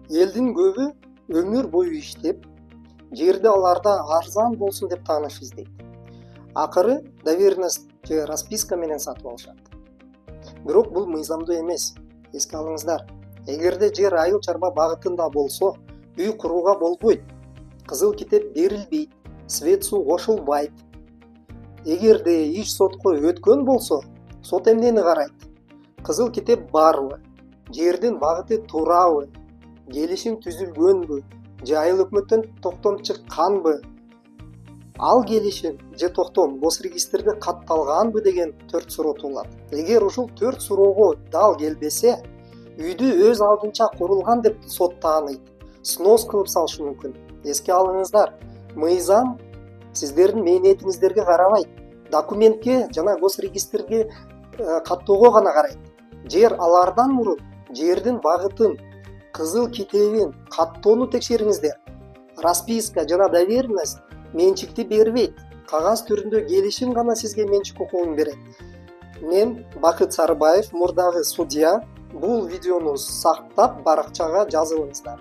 Элдин көбү өмүр бою иштеп, жерди аларда арзан болсун деп тааныш издейт. Акыры доверенность же расписка менен сатып алышат. Бирок бул мыйзамдуу эмес. Эске алыңыздар, эгерде жер айыл чарба багытында болсо, үй курууга болбойт. Кызыл китеп берилбейт, свет суу кошулбайт. Эгерде иш сотко өткөн болсо, сот эмнени карайт? Кызыл китеп барбы? Жердин багыты туурабы? Келишим түзүлгөнбү? Же айыл өкмөттөн токтом чыкканбы? Ал келишим же токтом госрегистрде катталганбы деген 4 суроо туулат. Эгер ушул 4 суроого дал келбесе, үйдү өз алдынча курулган деп сот тааныйт, снос кылып салышы мүмкүн. Эске алыңыздар, мыйзам сиздердин мээнетиңиздерге карабайт, документке жана госрегистрге каттоого гана карайт. Жер алардан мурун жердин багытын, кызыл китебин, каттоону текшериңиздер. Расписка жана доверенность менчикти бербейт. Кагаз түрүндө келишим гана сизге менчик укугун берет. Мен Бакыт Сарыбаев, мурдагы судья. Бул видеону сактап баракчага жазылыңыздар.